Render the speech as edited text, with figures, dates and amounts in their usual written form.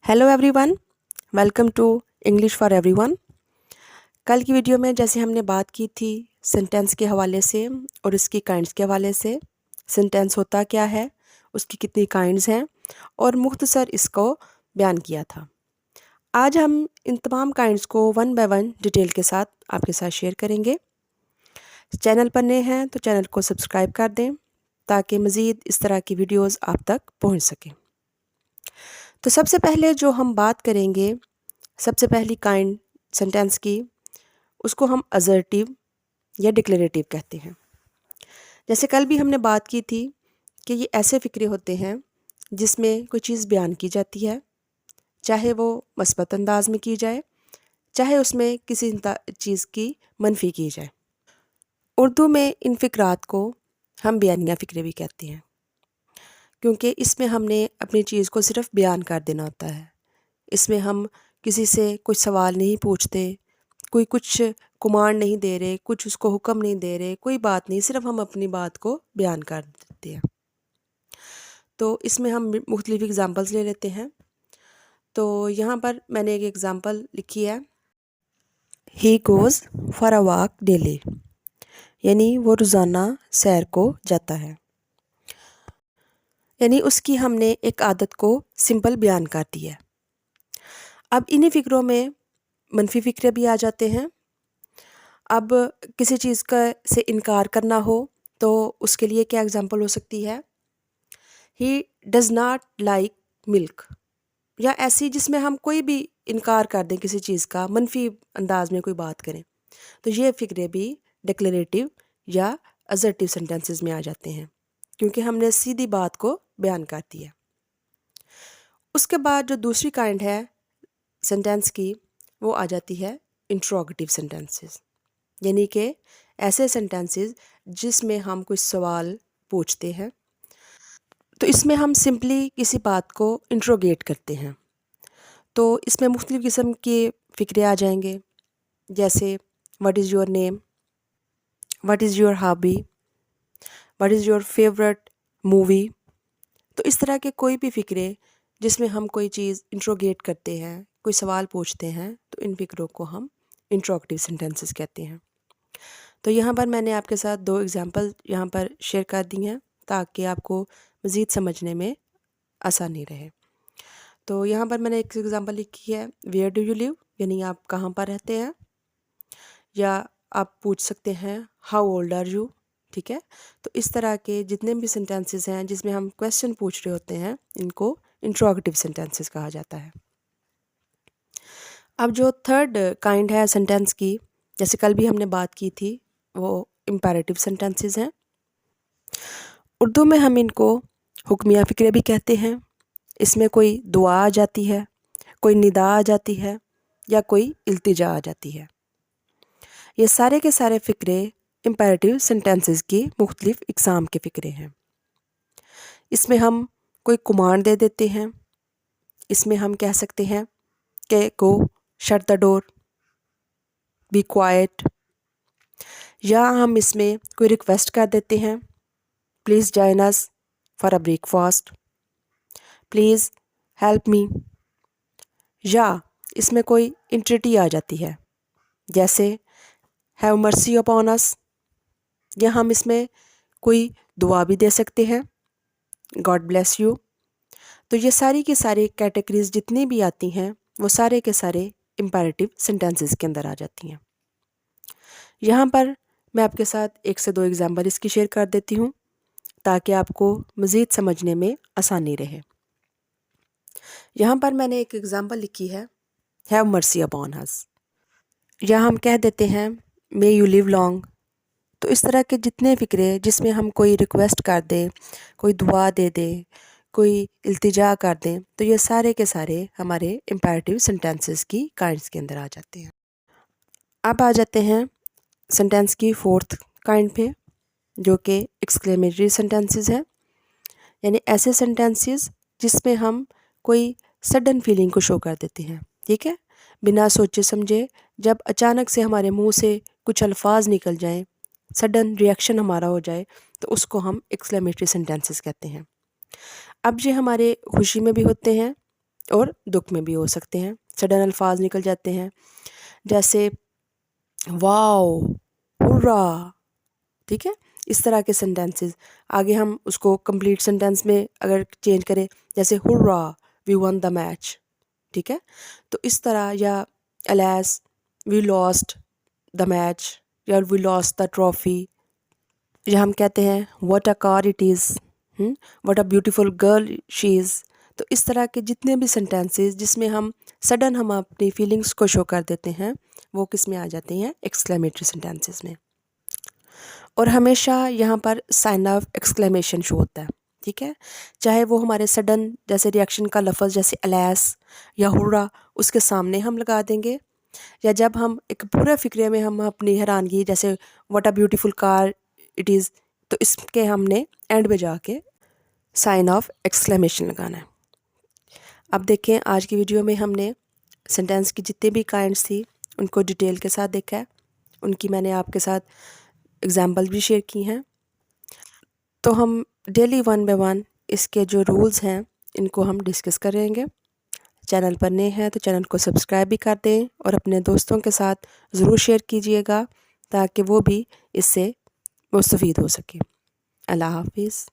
Hello everyone, welcome to English for everyone. कल की video में जैसे हमने बात की थी सेंटेंस के हवाले से और इसकी काइंड्स के हवाले से, सेंटेंस होता क्या है, उसकी कितनी काइंड्स हैं और मुख्तसर इसको बयान किया था। आज हम इन तमाम काइंड्स को वन बाय वन डिटेल के साथ आपके साथ शेयर करेंगे। चैनल पर नए हैं तो चैनल को सब्सक्राइब कर दें ताकि मज़ीद इस तरह की वीडियोज़ आप तक पहुँच सकें। तो सबसे पहले जो हम बात करेंगे, सबसे पहली काइंड सेंटेंस की, उसको हम असर्टिव या डिक्लेरेटिव कहते हैं। जैसे कल भी हमने बात की थी कि ये ऐसे फ़िक्रे होते हैं जिसमें कोई चीज़ बयान की जाती है, चाहे वो मस्बत अंदाज में की जाए, चाहे उसमें किसी चीज़ की मनफी की जाए। उर्दू में इन फ़िक्रात को हम बयानिया फ़िक्रे भी कहते हैं, क्योंकि इसमें हमने अपनी चीज़ को सिर्फ बयान कर देना होता है। इसमें हम किसी से कुछ सवाल नहीं पूछते, कोई कुछ कमांड नहीं दे रहे, कुछ उसको हुक्म नहीं दे रहे, कोई बात नहीं, सिर्फ हम अपनी बात को बयान कर देते हैं। तो इसमें हम मुख्तलिफ एग्ज़ाम्पल्स ले लेते हैं। तो यहाँ पर मैंने एक एग्ज़ाम्पल लिखी है, he goes for a walk daily, यानी वो रोज़ाना सैर को जाता है। यानी उसकी हमने एक आदत को सिंपल बयान कर दी है। अब इन्हीं फ़िक्रों में मनफी फ़िक्रे भी आ जाते हैं। अब किसी चीज़ का से इनकार करना हो तो उसके लिए क्या एग्ज़ाम्पल हो सकती है, he does not like milk, या ऐसी जिसमें हम कोई भी इनकार कर दें किसी चीज़ का, मनफी अंदाज में कोई बात करें, तो ये फ़िक्रे भी डिक्लेरेटिव या असर्टिव सेंटेंसेस में आ जाते हैं, क्योंकि हमने सीधी बात को बयान कर दिया। उसके बाद जो दूसरी काइंड है सेंटेंस की, वो आ जाती है इंट्रोगेटिव सेंटेंसेस, यानी कि ऐसे सेंटेंसेस जिसमें हम कुछ सवाल पूछते हैं। तो इसमें हम सिंपली किसी बात को इंट्रोगेट करते हैं। तो इसमें मुख्तलिफ़ किस्म के फ़िक्रे आ जाएंगे, जैसे what is your name, what is your hobby, what is your favourite movie. तो इस तरह के कोई भी फ़िक्रे जिसमें हम कोई चीज़ इंट्रोगेट करते हैं, कोई सवाल पूछते हैं, तो इन फ़िक्रों को हम इंट्रोगेटिव सेंटेंसेस कहते हैं। तो यहाँ पर मैंने आपके साथ दो एग्ज़ाम्पल यहाँ पर शेयर कर दी हैं ताकि आपको मज़ीद समझने में आसानी रहे। तो यहाँ पर मैंने एक एग्ज़ाम्पल लिखी है, वेयर डू यू लिव, यानी आप कहाँ पर रहते हैं, या आप पूछ सकते हैं हाउ ओल्ड आर यू। ठीक है, तो इस तरह के जितने भी सेंटेंसेस हैं जिसमें हम क्वेश्चन पूछ रहे होते हैं, इनको इंट्रोगेटिव सेंटेंसेस कहा जाता है। अब जो थर्ड काइंड है सेंटेंस की, जैसे कल भी हमने बात की थी, वो इम्पेरेटिव सेंटेंसेस हैं। उर्दू में हम इनको हुक्मिया फ़िक्रे भी कहते हैं। इसमें कोई दुआ आ जाती है, कोई निदा आ जाती है, या कोई इल्तिजा आ जाती है। ये सारे के सारे फ़िक्रे इम्पेरेटिव सेंटेंसेस की मुख्तलिफ़ इक़साम के फ़िक्रे हैं। इसमें हम कोई कमांड दे देते हैं। इसमें हम कह सकते हैं कि go, shut the door, be quiet, या हम इसमें कोई रिक्वेस्ट कर देते हैं, please join us for a breakfast, please help me, या इसमें कोई इंट्रिटी आ जाती है, जैसे हैव मर्सी अपॉन अस, या हम इसमें कोई दुआ भी दे सकते हैं, गॉड ब्लेस यू। तो ये सारी की सारी कैटेगरीज जितनी भी आती हैं, वो सारे के सारे इम्पेरेटिव सेंटेंसेस के अंदर आ जाती हैं। यहाँ पर मैं आपके साथ एक से दो एग्जाम्पल इसकी शेयर कर देती हूँ ताकि आपको मज़ीद समझने में आसानी रहे। यहाँ पर मैंने एक एग्ज़ाम्पल लिखी है, हैव मर्सी अपॉन अस, या हम कह देते हैं मे यू लिव लॉन्ग। तो इस तरह के जितने फ़िक्रे जिसमें हम कोई रिक्वेस्ट कर दें, कोई दुआ दे दें, कोई इल्तिजा कर दें, तो ये सारे के सारे हमारे इम्पेरेटिव सेंटेंसेस की काइंड्स के अंदर आ जाते हैं। अब आ जाते हैं सेंटेंस की फोर्थ काइंड पे, जो कि एक्सक्लेमेटरी सेंटेंसेस है, यानी ऐसे सेंटेंसेस जिसमें हम कोई सडन फीलिंग को शो कर देते हैं। ठीक है, बिना सोचे समझे जब अचानक से हमारे मुंह से कुछ अल्फाज निकल जाएं, सडन रिएक्शन हमारा हो जाए, तो उसको हम एक्सक्लेमेटरी सेंटेंसेस कहते हैं। अब ये हमारे खुशी में भी होते हैं, اور دکھ میں بھی ہو سکتے ہیں، سڈن الفاظ نکل جاتے ہیں جیسے واو، ہورا، ٹھیک ہے، اس طرح کے سینٹینسز۔ آگے ہم اس کو کمپلیٹ سینٹینس میں اگر چینج کریں، جیسے ہورا وی ون دا میچ، ٹھیک ہے، تو اس طرح، یا الیس وی لاسٹ دا میچ، یا وی لاسٹ دا ٹرافی، یا ہم کہتے ہیں what a car it is, what a beautiful girl she is. تو اس طرح کے جتنے بھی سینٹینسز جس میں ہم سڈن ہم اپنی فیلنگس کو شو کر دیتے ہیں، وہ کس میں آ جاتے ہیں؟ ایکسکلیمیٹری سینٹینسز میں۔ اور ہمیشہ یہاں پر سائن آف ایکسکلیمیشن شو ہوتا ہے، ٹھیک ہے، چاہے وہ ہمارے سڈن جیسے ریئیکشن کا لفظ جیسے الیس یا ہورا اس کے سامنے ہم لگا دیں گے، یا جب ہم ایک پورے فقرے میں ہم اپنی حیرانگی جیسے what a beautiful car it از، تو اس کے ہم نے اینڈ میں جا کے سائن آف ایکسکلیمیشن لگانا ہے۔ اب دیکھیں آج کی ویڈیو میں ہم نے سینٹینس کی جتنے بھی کائنڈس تھی ان کو ڈیٹیل کے ساتھ دیکھا ہے، ان کی میں نے آپ کے ساتھ اگزامپل بھی شیئر کی ہیں۔ تو ہم ڈیلی 1 بائی 1 اس کے جو رولز ہیں ان کو ہم ڈسکس کریں گے۔ چینل پر نئے ہیں تو چینل کو سبسکرائب بھی کر دیں اور اپنے دوستوں کے ساتھ ضرور شیئر کیجیے گا تاکہ وہ بھی اس سے مستفید ہو سکے۔ اللہ حافظ۔